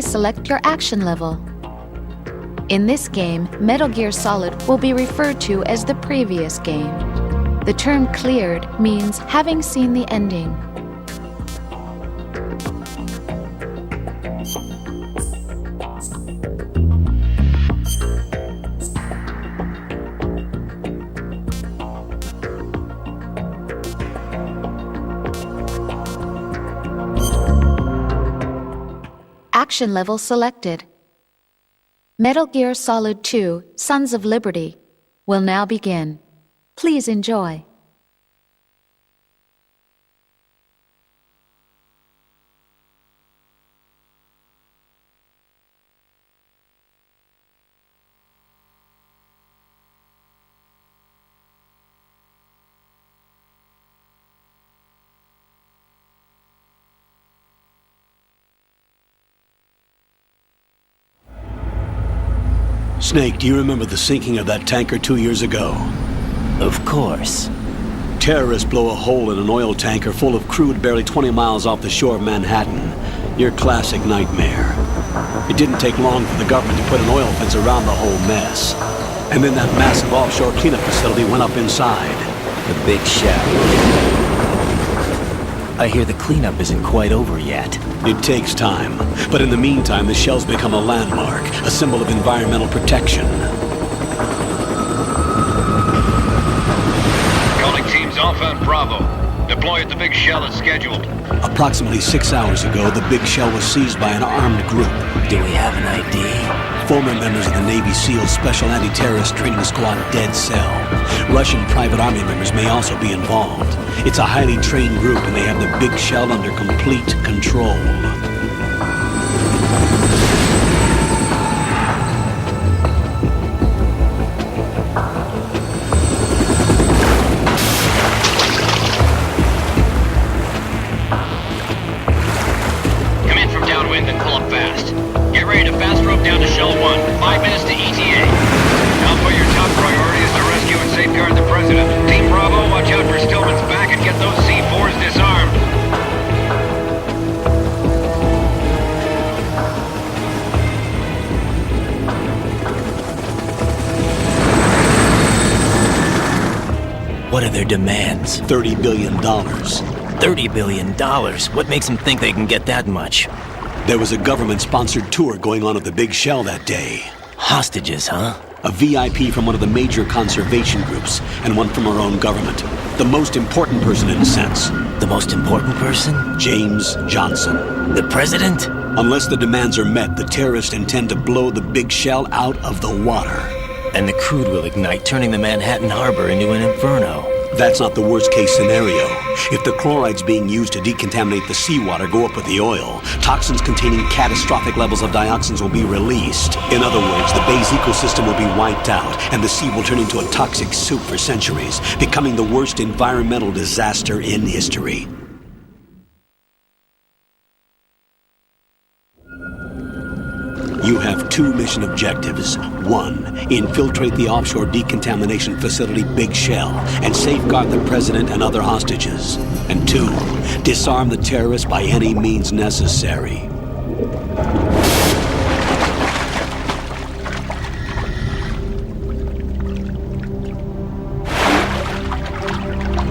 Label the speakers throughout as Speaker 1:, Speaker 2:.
Speaker 1: please select your action level. In this game, Metal Gear Solid will be referred to as the previous game. The term cleared means having seen the ending. Action level selected. Metal Gear Solid 2: Sons of Liberty will now begin. Please enjoy.
Speaker 2: Snake, do you remember the sinking of that tanker 2 years ago?
Speaker 3: Of course.
Speaker 2: Terrorists blow a hole in an oil tanker full of crude barely 20 miles off the shore of Manhattan. Your classic nightmare. It didn't take long for the government to put an oil fence around the whole mess. And then that massive offshore cleanup facility went up inside.
Speaker 3: The big shell. I hear the cleanup isn't quite over yet.
Speaker 2: It takes time, but in the meantime, the shell's become a landmark, a symbol of environmental protection.
Speaker 4: Calling teams Alpha and Bravo. Deploy at the big shell as scheduled.
Speaker 2: Approximately 6 hours ago, the big shell was seized by an armed group.
Speaker 3: Do we have an ID?
Speaker 2: Former members of the Navy SEALs Special Anti-Terrorist Training Squad Dead Cell. Russian private army members may also be involved. It's a highly trained group and they have the big shell under complete control.
Speaker 4: Come in from downwind and pull up fast. Get ready to fast rope down to Shell 1. 5 minutes to ETA. Alpha, your top priority is to rescue and safeguard the President. Team Bravo, watch out for Stillman's back and get those C4s disarmed.
Speaker 3: What are their demands?
Speaker 2: $30 billion.
Speaker 3: $30 billion? What makes them think they can get that much?
Speaker 2: There was a government-sponsored tour going on at the big shell that day.
Speaker 3: Hostages, huh?
Speaker 2: A VIP from one of the major conservation groups, and one from our own government. The most important person in a sense.
Speaker 3: The most important person?
Speaker 2: James Johnson.
Speaker 3: The President?
Speaker 2: Unless the demands are met, the terrorists intend to blow the big shell out of the water.
Speaker 3: And the crude will ignite, turning the Manhattan Harbor into an inferno.
Speaker 2: That's not the worst-case scenario. If the chlorides being used to decontaminate the seawater go up with the oil, toxins containing catastrophic levels of dioxins will be released. In other words, the bay's ecosystem will be wiped out, and the sea will turn into a toxic soup for centuries, becoming the worst environmental disaster in history. You have 2 mission objectives. 1, infiltrate the offshore decontamination facility Big Shell and safeguard the President and other hostages. And 2, disarm the terrorists by any means necessary.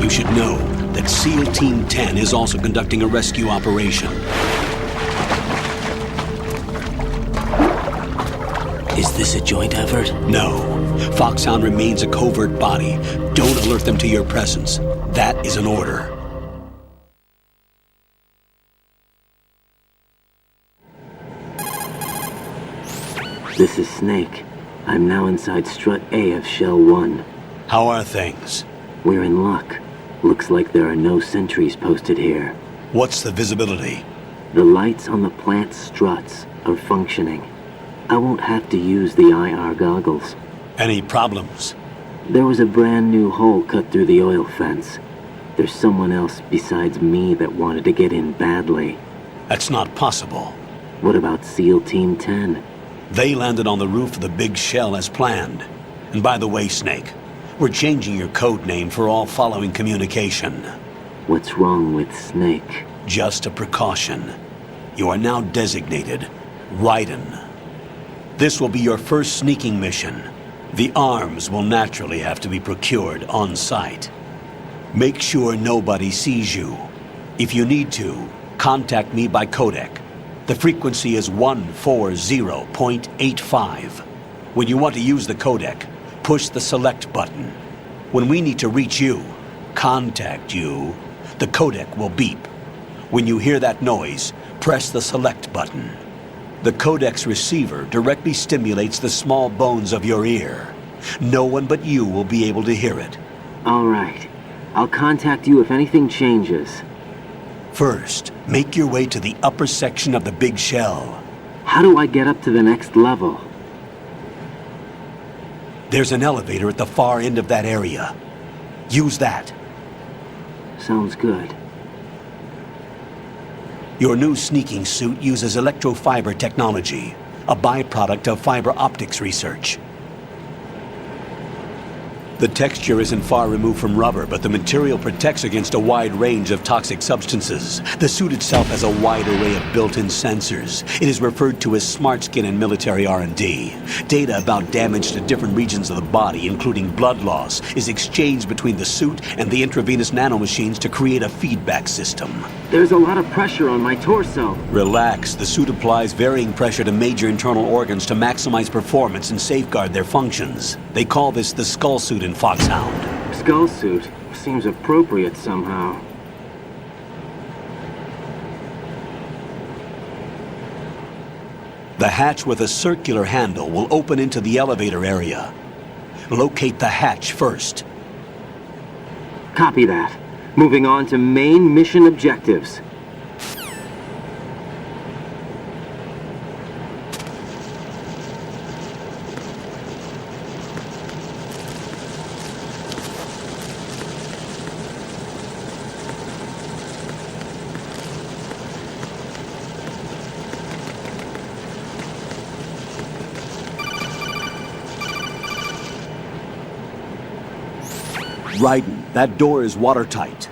Speaker 2: You should know that SEAL Team 10 is also conducting a rescue operation.
Speaker 3: Is this a joint effort?
Speaker 2: No. Foxhound remains a covert body. Don't alert them to your presence. That is an order.
Speaker 5: This is Snake. I'm now inside Strut A of Shell 1.
Speaker 2: How are things?
Speaker 5: We're in luck. Looks like there are no sentries posted here.
Speaker 2: What's the visibility?
Speaker 5: The lights on the plant struts are functioning. I won't have to use the IR goggles.
Speaker 2: Any problems?
Speaker 5: There was a brand new hole cut through the oil fence. There's someone else besides me that wanted to get in badly.
Speaker 2: That's not possible.
Speaker 5: What about SEAL Team 10?
Speaker 2: They landed on the roof of the Big Shell as planned. And by the way, Snake, we're changing your code name for all following communication.
Speaker 5: What's wrong with Snake?
Speaker 2: Just a precaution. You are now designated Raiden. This will be your first sneaking mission. The arms will naturally have to be procured on site. Make sure nobody sees you. If you need to, contact me by codec. The frequency is 140.85. When you want to use the codec, push the select button. When we need to reach you, contact you, the codec will beep. When you hear that noise, press the select button. The codec's receiver directly stimulates the small bones of your ear. No one but you will be able to hear it.
Speaker 5: All right. I'll contact you if anything changes.
Speaker 2: First, make your way to the upper section of the big shell.
Speaker 5: How do I get up to the next level?
Speaker 2: There's an elevator at the far end of that area. Use that.
Speaker 5: Sounds good.
Speaker 2: Your new sneaking suit uses electrofiber technology, a byproduct of fiber optics research. The texture isn't far removed from rubber, but the material protects against a wide range of toxic substances. The suit itself has a wide array of built-in sensors. It is referred to as smart skin in military R&D. Data about damage to different regions of the body, including blood loss, is exchanged between the suit and the intravenous nanomachines to create a feedback system.
Speaker 5: There's a lot of pressure on my torso.
Speaker 2: Relax. The suit applies varying pressure to major internal organs to maximize performance and safeguard their functions. They call this the skull suit in Foxhound.
Speaker 5: Skull suit seems appropriate somehow.
Speaker 2: The hatch with a circular handle will open into the elevator area. Locate the hatch first.
Speaker 5: Copy that. Moving on to main mission objectives.
Speaker 2: Raiden, that door is watertight.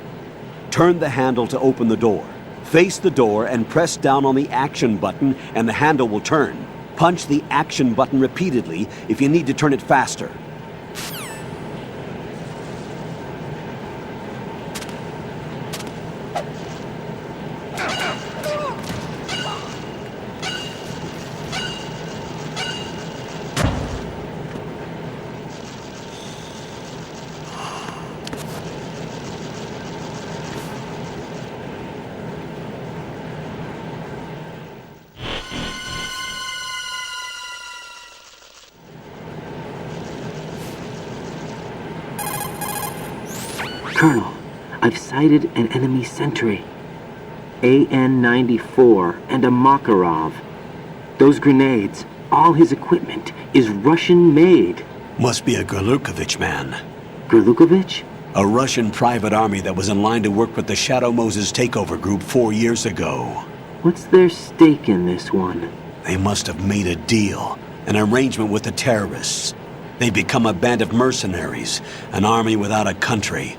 Speaker 2: Turn the handle to open the door. Face the door and press down on the action button and the handle will turn. Punch the action button repeatedly if you need to turn it faster.
Speaker 5: Colonel, I've sighted an enemy sentry. AN-94 and a Makarov. Those grenades, all his equipment, is Russian-made.
Speaker 2: Must be a Gorlukovich man.
Speaker 5: Gorlukovich?
Speaker 2: A Russian private army that was in line to work with the Shadow Moses takeover group 4 years ago.
Speaker 5: What's their stake in this one?
Speaker 2: They must have made a deal, an arrangement with the terrorists. They become a band of mercenaries, an army without a country.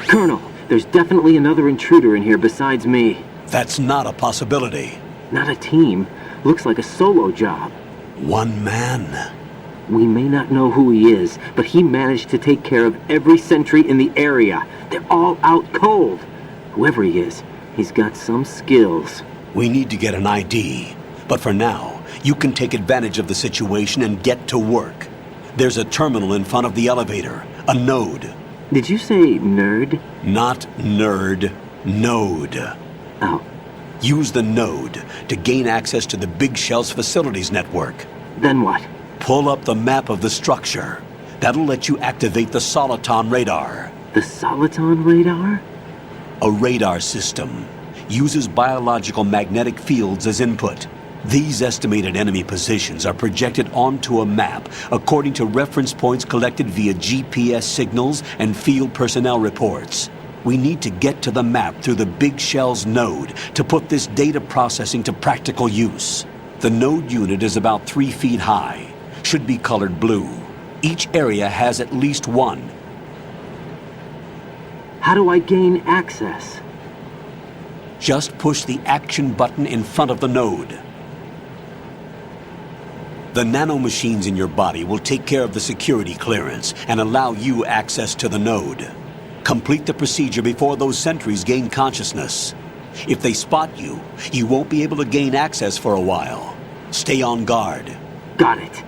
Speaker 5: Colonel, there's definitely another intruder in here besides me.
Speaker 2: That's not a possibility.
Speaker 5: Not a team. Looks like a solo job.
Speaker 2: One man.
Speaker 5: We may not know who he is, but he managed to take care of every sentry in the area. They're all out cold. Whoever he is, he's got some skills.
Speaker 2: We need to get an ID. But for now, you can take advantage of the situation and get to work. There's a terminal in front of the elevator. A node.
Speaker 5: Did you say nerd?
Speaker 2: Not nerd. Node.
Speaker 5: Oh,
Speaker 2: Use the node to gain access to the Big Shell's facilities network.
Speaker 5: Then what?
Speaker 2: Pull up the map of the structure. That'll let you activate the Soliton radar.
Speaker 5: The Soliton radar?
Speaker 2: A radar system. Uses biological magnetic fields as input. These estimated enemy positions are projected onto a map according to reference points collected via GPS signals and field personnel reports. We need to get to the map through the Big Shell's node to put this data processing to practical use. The node unit is about 3 feet high. Should be colored blue. Each area has at least one.
Speaker 5: How do I gain access?
Speaker 2: Just push the action button in front of the node. The nanomachines in your body will take care of the security clearance and allow you access to the node. Complete the procedure before those sentries gain consciousness. If they spot you, you won't be able to gain access for a while. Stay on guard.
Speaker 5: Got it.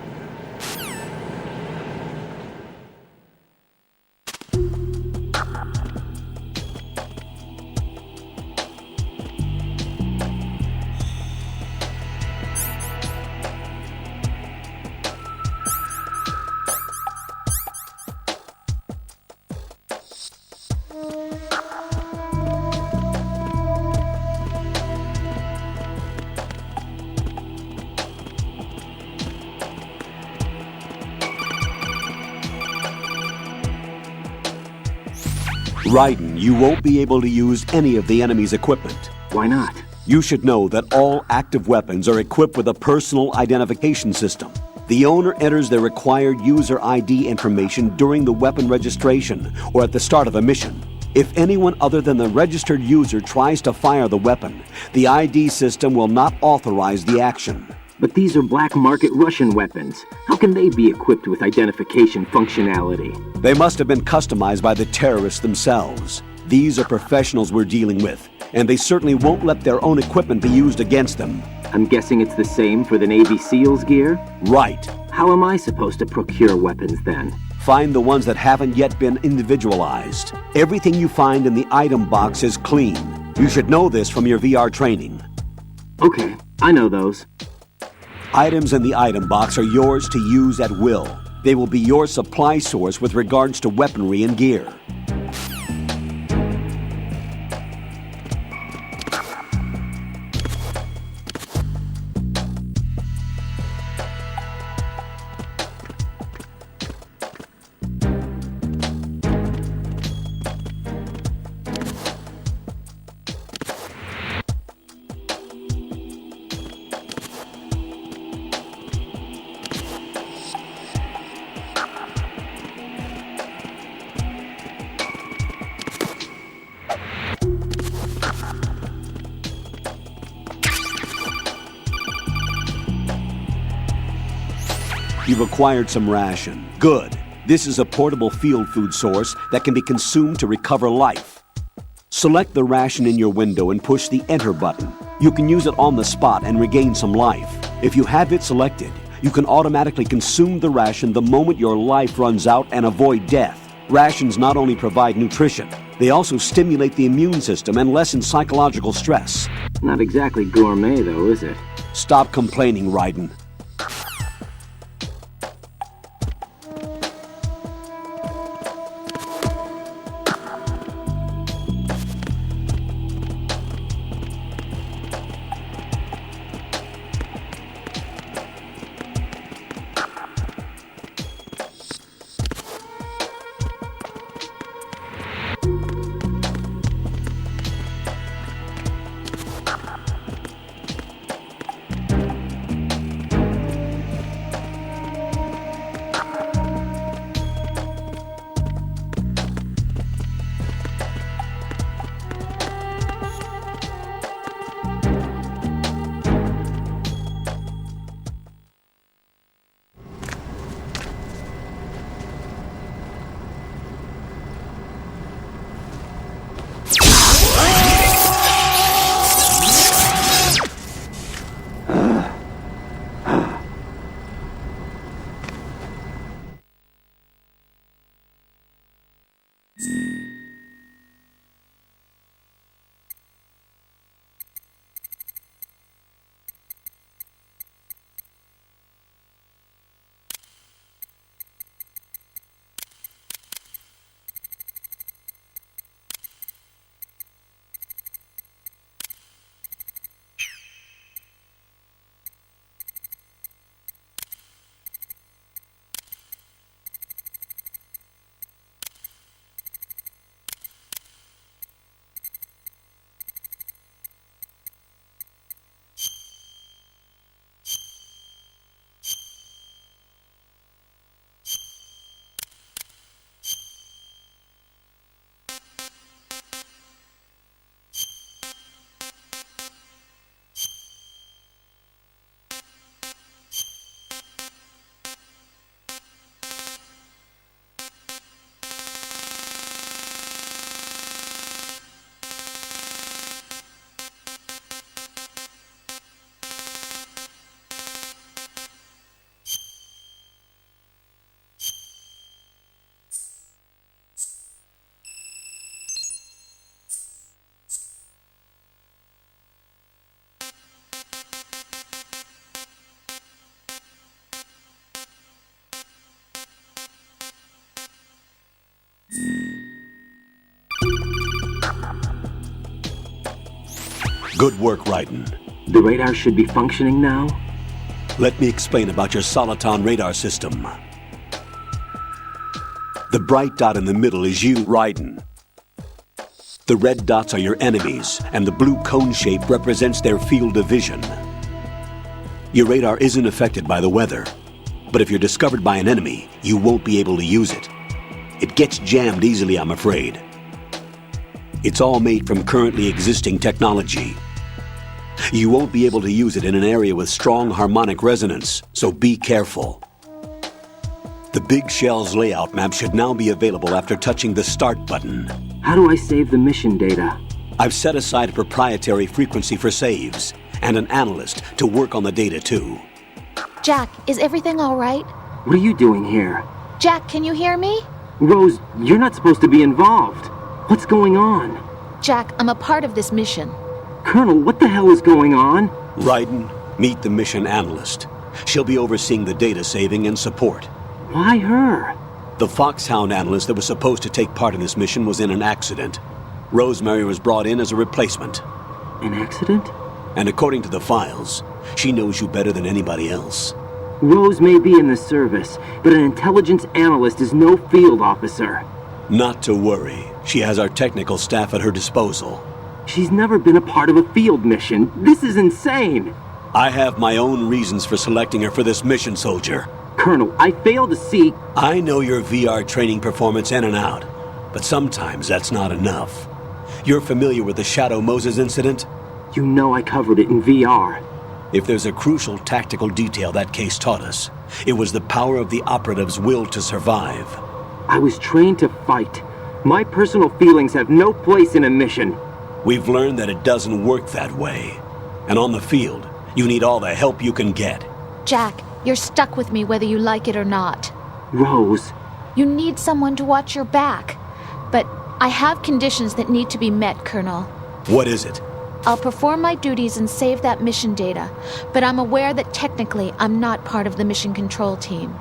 Speaker 2: Raiden, you won't be able to use any of the enemy's equipment.
Speaker 5: Why not?
Speaker 2: You should know that all active weapons are equipped with a personal identification system. The owner enters their required user ID information during the weapon registration or at the start of a mission. If anyone other than the registered user tries to fire the weapon, the ID system will not authorize the action.
Speaker 5: But these are black market Russian weapons. How can they be equipped with identification functionality?
Speaker 2: They must have been customized by the terrorists themselves. These are professionals we're dealing with, and they certainly won't let their own equipment be used against them.
Speaker 5: I'm guessing it's the same for the Navy SEALs gear?
Speaker 2: Right.
Speaker 5: How am I supposed to procure weapons then?
Speaker 2: Find the ones that haven't yet been individualized. Everything you find in the item box is clean. You should know this from your VR training.
Speaker 5: Okay, I know those.
Speaker 2: Items in the item box are yours to use at will. They will be your supply source with regards to weaponry and gear. You've acquired some ration. Good. This is a portable field food source that can be consumed to recover life. Select the ration in your window and push the Enter button. You can use it on the spot and regain some life. If you have it selected, you can automatically consume the ration the moment your life runs out and avoid death. Rations not only provide nutrition, they also stimulate the immune system and lessen psychological stress.
Speaker 5: Not exactly gourmet though, is it?
Speaker 2: Stop complaining, Raiden. Good work, Raiden.
Speaker 5: The radar should be functioning now?
Speaker 2: Let me explain about your Soliton radar system. The bright dot in the middle is you, Raiden. The red dots are your enemies, and the blue cone shape represents their field of vision. Your radar isn't affected by the weather, but if you're discovered by an enemy, you won't be able to use it. It gets jammed easily, I'm afraid. It's all made from currently existing technology. You won't be able to use it in an area with strong harmonic resonance, so be careful. The Big Shell's layout map should now be available after touching the Start button.
Speaker 5: How do I save the mission data?
Speaker 2: I've set aside a proprietary frequency for saves, and an analyst to work on the data too.
Speaker 1: Jack, is everything all right?
Speaker 5: What are you doing here?
Speaker 1: Jack, can you hear me?
Speaker 5: Rose, you're not supposed to be involved. What's going on?
Speaker 1: Jack, I'm a part of this mission.
Speaker 5: Colonel, what the hell is going on?
Speaker 2: Raiden, meet the mission analyst. She'll be overseeing the data saving and support.
Speaker 5: Why her?
Speaker 2: The Foxhound analyst that was supposed to take part in this mission was in an accident. Rosemary was brought in as a replacement.
Speaker 5: An accident?
Speaker 2: And according to the files, she knows you better than anybody else.
Speaker 5: Rose may be in the service, but an intelligence analyst is no field officer.
Speaker 2: Not to worry. She has our technical staff at her disposal.
Speaker 5: She's never been a part of a field mission. This is insane.
Speaker 2: I have my own reasons for selecting her for this mission, soldier.
Speaker 5: Colonel, I fail to see...
Speaker 2: I know your VR training performance in and out, but sometimes that's not enough. You're familiar with the Shadow Moses incident?
Speaker 5: You know I covered it in VR.
Speaker 2: If there's a crucial tactical detail that case taught us, it was the power of the operative's will to survive.
Speaker 5: I was trained to fight. My personal feelings have no place in a mission.
Speaker 2: We've learned that it doesn't work that way. And on the field, you need all the help you can get.
Speaker 1: Jack, you're stuck with me whether you like it or not.
Speaker 5: Rose.
Speaker 1: You need someone to watch your back. But I have conditions that need to be met, Colonel.
Speaker 2: What is it?
Speaker 1: I'll perform my duties and save that mission data, but I'm aware that technically I'm not part of the mission control team.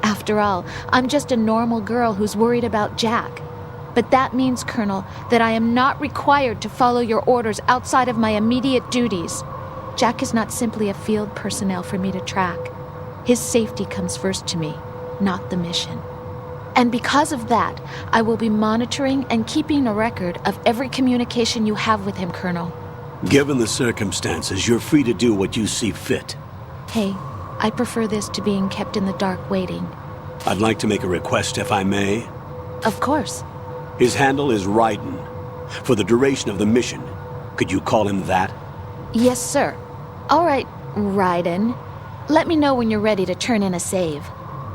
Speaker 1: After all, I'm just a normal girl who's worried about Jack. But that means, Colonel, that I am not required to follow your orders outside of my immediate duties. Jack is not simply a field personnel for me to track. His safety comes first to me, not the mission. And because of that, I will be monitoring and keeping a record of every communication you have with him, Colonel.
Speaker 2: Given the circumstances, you're free to do what you see fit.
Speaker 1: Hey, I prefer this to being kept in the dark waiting.
Speaker 2: I'd like to make a request, if I may.
Speaker 1: Of course.
Speaker 2: His handle is Raiden. For the duration of the mission, could you call him that?
Speaker 1: Yes, sir. All right, Raiden. Let me know when you're ready to turn in a save.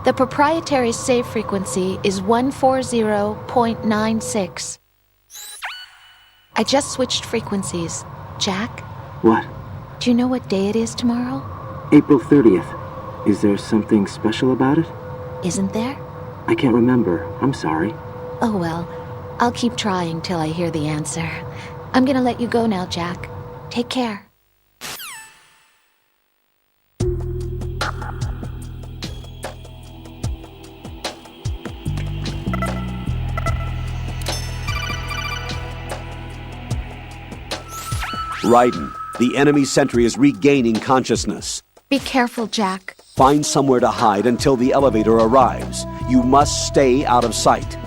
Speaker 1: The proprietary save frequency is 140.96. I just switched frequencies. Jack?
Speaker 5: What?
Speaker 1: Do you know what day it is tomorrow?
Speaker 5: April 30th. Is there something special about it?
Speaker 1: Isn't there?
Speaker 5: I can't remember. I'm sorry.
Speaker 1: Oh well, I'll keep trying till I hear the answer. I'm gonna let you go now, Jack. Take care.
Speaker 2: Raiden, the enemy sentry is regaining consciousness.
Speaker 1: Be careful, Jack.
Speaker 2: Find somewhere to hide until the elevator arrives. You must stay out of sight.